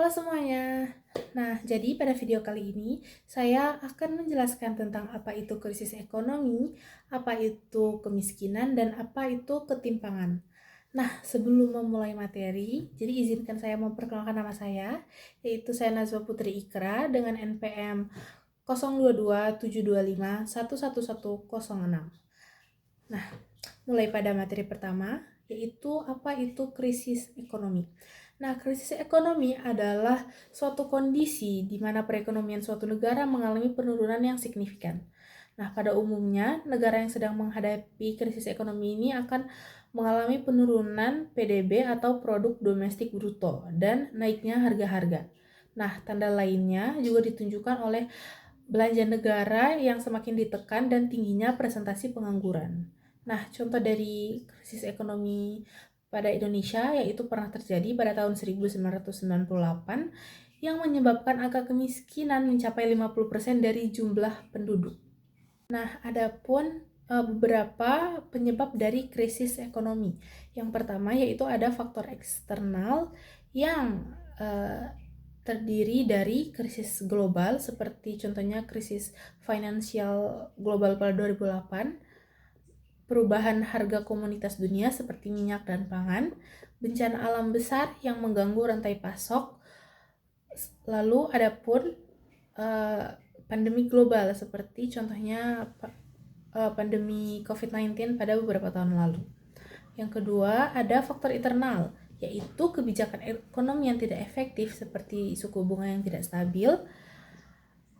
Halo semuanya. Nah, jadi pada video kali ini saya akan menjelaskan tentang apa itu krisis ekonomi, apa itu kemiskinan, dan apa itu ketimpangan. Nah, sebelum memulai materi, jadi izinkan saya memperkenalkan nama saya, yaitu saya Nazwa Putri Ikra dengan NPM 022725111106. Nah, mulai pada materi pertama, yaitu apa itu krisis ekonomi. Nah, krisis ekonomi adalah suatu kondisi di mana perekonomian suatu negara mengalami penurunan yang signifikan. Nah, pada umumnya, negara yang sedang menghadapi krisis ekonomi ini akan mengalami penurunan PDB atau produk domestik bruto dan naiknya harga-harga. Nah, tanda lainnya juga ditunjukkan oleh belanja negara yang semakin ditekan dan tingginya presentasi pengangguran. Nah, contoh dari krisis ekonomi pada Indonesia yaitu pernah terjadi pada tahun 1998 yang menyebabkan angka kemiskinan mencapai 50% dari jumlah penduduk. Nah, adapun beberapa penyebab dari krisis ekonomi. Yang pertama yaitu ada faktor eksternal yang terdiri dari krisis global seperti contohnya krisis finansial global pada 2008, perubahan harga komoditas dunia seperti minyak dan pangan, bencana alam besar yang mengganggu rantai pasok, lalu ada pun pandemi global seperti contohnya pandemi COVID-19 pada beberapa tahun lalu. Yang kedua, ada faktor internal, yaitu kebijakan ekonomi yang tidak efektif seperti suku bunga yang tidak stabil,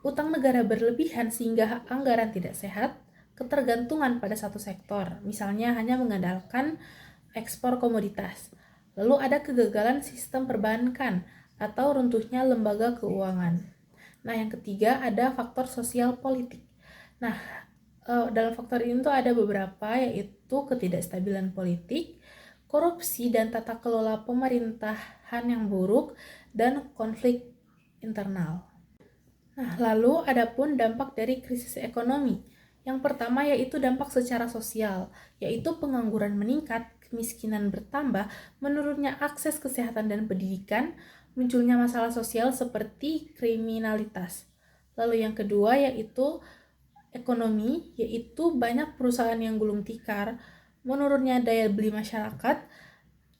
utang negara berlebihan sehingga anggaran tidak sehat, ketergantungan pada satu sektor, misalnya hanya mengandalkan ekspor komoditas. Lalu ada kegagalan sistem perbankan atau runtuhnya lembaga keuangan. Nah, yang ketiga ada faktor sosial politik. Nah, dalam faktor ini tuh ada beberapa, yaitu ketidakstabilan politik, korupsi dan tata kelola pemerintahan yang buruk, dan konflik internal. Nah, lalu adapun dampak dari krisis ekonomi. Yang pertama yaitu dampak secara sosial, yaitu pengangguran meningkat, kemiskinan bertambah, menurunnya akses kesehatan dan pendidikan, munculnya masalah sosial seperti kriminalitas. Lalu yang kedua yaitu ekonomi, yaitu banyak perusahaan yang gulung tikar, menurunnya daya beli masyarakat,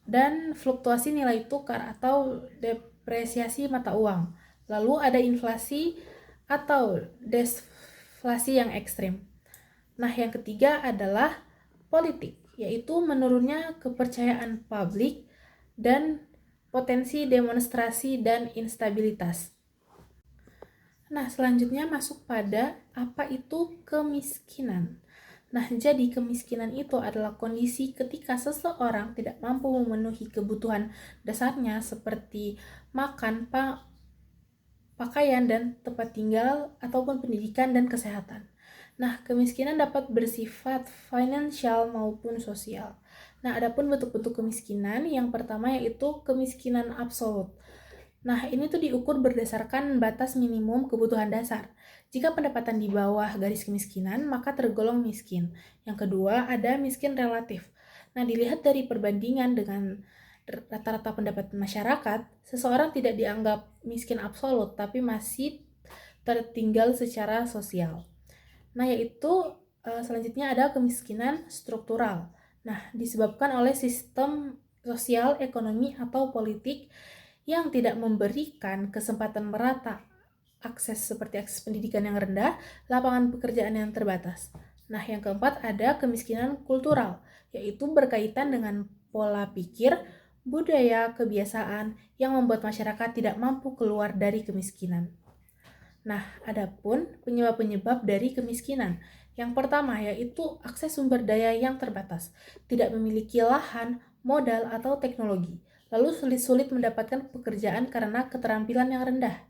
dan fluktuasi nilai tukar atau depresiasi mata uang. Lalu ada inflasi atau deflasi yang ekstrim. Nah, yang ketiga adalah politik, yaitu menurunnya kepercayaan publik dan potensi demonstrasi dan instabilitas. Nah, selanjutnya masuk pada apa itu kemiskinan. Nah, jadi kemiskinan itu adalah kondisi ketika seseorang tidak mampu memenuhi kebutuhan dasarnya seperti makan, pakaian, dan tempat tinggal, ataupun pendidikan dan kesehatan. Nah, kemiskinan dapat bersifat finansial maupun sosial. Nah, adapun bentuk-bentuk kemiskinan, yang pertama yaitu kemiskinan absolut. Nah, ini tuh diukur berdasarkan batas minimum kebutuhan dasar. Jika pendapatan di bawah garis kemiskinan, maka tergolong miskin. Yang kedua, ada miskin relatif. Nah, dilihat dari perbandingan dengan rata-rata pendapatan masyarakat, seseorang tidak dianggap miskin absolut, tapi masih tertinggal secara sosial. Nah, yaitu selanjutnya ada kemiskinan struktural. Nah, disebabkan oleh sistem sosial, ekonomi, atau politik yang tidak memberikan kesempatan merata, akses seperti akses pendidikan yang rendah, lapangan pekerjaan yang terbatas. Nah, yang keempat ada kemiskinan kultural, yaitu berkaitan dengan pola pikir, budaya, kebiasaan yang membuat masyarakat tidak mampu keluar dari kemiskinan. Nah, adapun penyebab-penyebab dari kemiskinan. Yang pertama yaitu akses sumber daya yang terbatas, tidak memiliki lahan, modal, atau teknologi. Lalu sulit-sulit mendapatkan pekerjaan karena keterampilan yang rendah.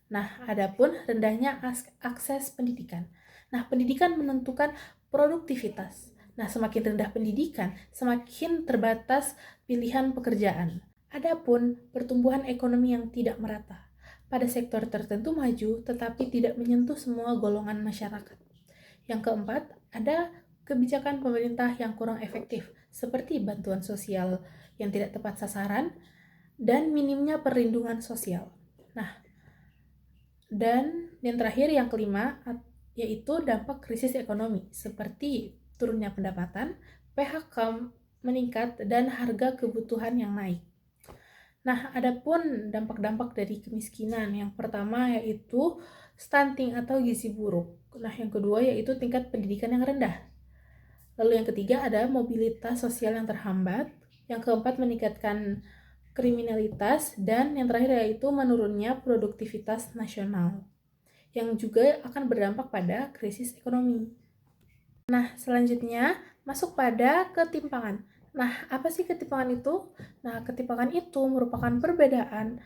Nah, adapun rendahnya akses pendidikan. Nah, pendidikan menentukan produktivitas. Nah, semakin rendah pendidikan, semakin terbatas pilihan pekerjaan. Adapun pertumbuhan ekonomi yang tidak merata. Pada sektor tertentu maju, tetapi tidak menyentuh semua golongan masyarakat. Yang keempat, ada kebijakan pemerintah yang kurang efektif, seperti bantuan sosial yang tidak tepat sasaran, dan minimnya perlindungan sosial. Nah, dan yang terakhir, yang kelima, yaitu dampak krisis ekonomi, seperti turunnya pendapatan, PHK meningkat, dan harga kebutuhan yang naik. Nah, adapun dampak-dampak dari kemiskinan, yang pertama yaitu stunting atau gizi buruk. Nah, yang kedua yaitu tingkat pendidikan yang rendah. Lalu yang ketiga ada mobilitas sosial yang terhambat. Yang keempat meningkatkan kriminalitas, dan yang terakhir yaitu menurunnya produktivitas nasional, yang juga akan berdampak pada krisis ekonomi. Nah, selanjutnya masuk pada ketimpangan. Nah, apa sih ketimpangan itu? Nah, ketimpangan itu merupakan perbedaan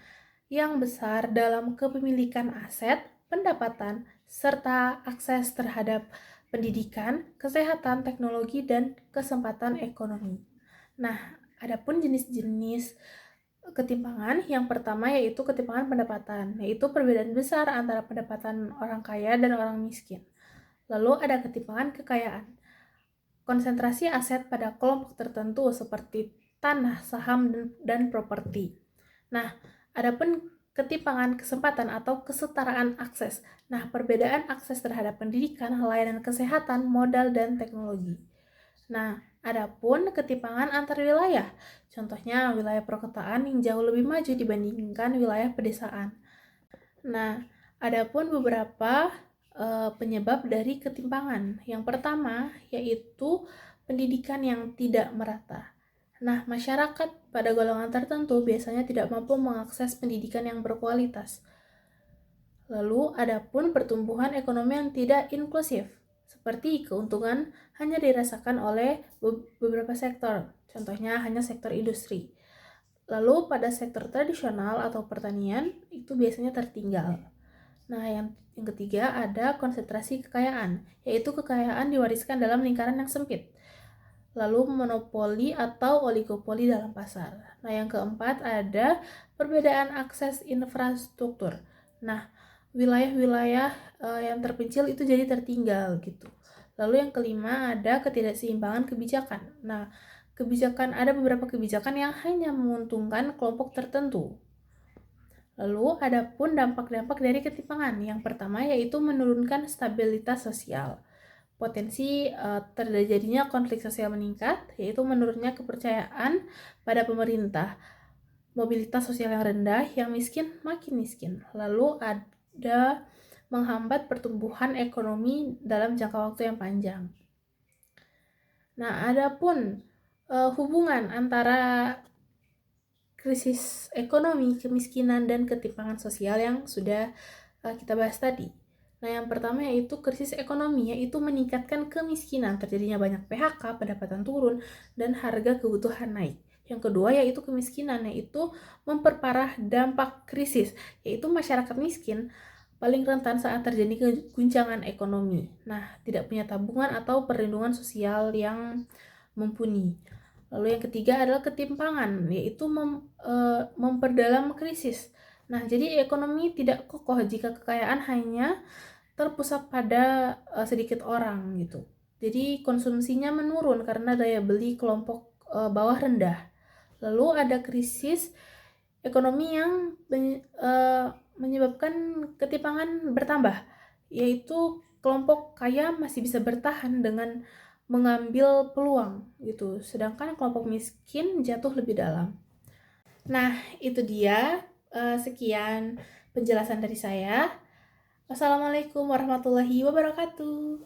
yang besar dalam kepemilikan aset, pendapatan, serta akses terhadap pendidikan, kesehatan, teknologi, dan kesempatan ekonomi. Nah, adapun jenis-jenis ketimpangan, yang pertama yaitu ketimpangan pendapatan, yaitu perbedaan besar antara pendapatan orang kaya dan orang miskin. Lalu ada ketimpangan kekayaan, konsentrasi aset pada kelompok tertentu seperti tanah, saham, dan properti. Nah, adapun ketimpangan kesempatan atau kesetaraan akses. Nah, perbedaan akses terhadap pendidikan, layanan kesehatan, modal, dan teknologi. Nah, adapun ketimpangan antar wilayah, contohnya wilayah perkotaan yang jauh lebih maju dibandingkan wilayah pedesaan. Nah, adapun beberapa penyebab dari ketimpangan. Yang pertama yaitu pendidikan yang tidak merata. Nah, masyarakat pada golongan tertentu biasanya tidak mampu mengakses pendidikan yang berkualitas. Lalu, adapun pertumbuhan ekonomi yang tidak inklusif, seperti keuntungan hanya dirasakan oleh beberapa sektor, contohnya hanya sektor industri. Lalu, pada sektor tradisional atau pertanian, itu biasanya tertinggal. Nah, yang ketiga ada konsentrasi kekayaan, yaitu kekayaan diwariskan dalam lingkaran yang sempit. Lalu monopoli atau oligopoli dalam pasar. Nah, yang keempat ada perbedaan akses infrastruktur. Nah, wilayah-wilayah yang terpencil itu jadi tertinggal gitu. Lalu yang kelima ada ketidakseimbangan kebijakan. Nah, ada beberapa kebijakan yang hanya menguntungkan kelompok tertentu. Lalu ada pun dampak-dampak dari ketimpangan. Yang pertama yaitu menurunkan stabilitas sosial. Potensi terjadinya konflik sosial meningkat, yaitu menurunnya kepercayaan pada pemerintah. Mobilitas sosial yang rendah, yang miskin makin miskin. Lalu ada menghambat pertumbuhan ekonomi dalam jangka waktu yang panjang. Nah, ada pun hubungan antara krisis ekonomi, kemiskinan, dan ketimpangan sosial yang sudah kita bahas tadi. Nah, yang pertama yaitu krisis ekonomi, yaitu meningkatkan kemiskinan, terjadinya banyak PHK, pendapatan turun, dan harga kebutuhan naik. Yang kedua yaitu kemiskinan, yaitu memperparah dampak krisis, yaitu masyarakat miskin paling rentan saat terjadi guncangan ekonomi. Nah, tidak punya tabungan atau perlindungan sosial yang mumpuni. Lalu yang ketiga adalah ketimpangan, yaitu memperdalam krisis. Nah, jadi ekonomi tidak kokoh jika kekayaan hanya terpusat pada sedikit orang gitu. Jadi konsumsinya menurun karena daya beli kelompok bawah rendah. Lalu ada krisis ekonomi yang menyebabkan ketimpangan bertambah, yaitu kelompok kaya masih bisa bertahan dengan mengambil peluang gitu, sedangkan kelompok miskin jatuh lebih dalam. Nah, itu dia sekian penjelasan dari saya. Wassalamualaikum warahmatullahi wabarakatuh.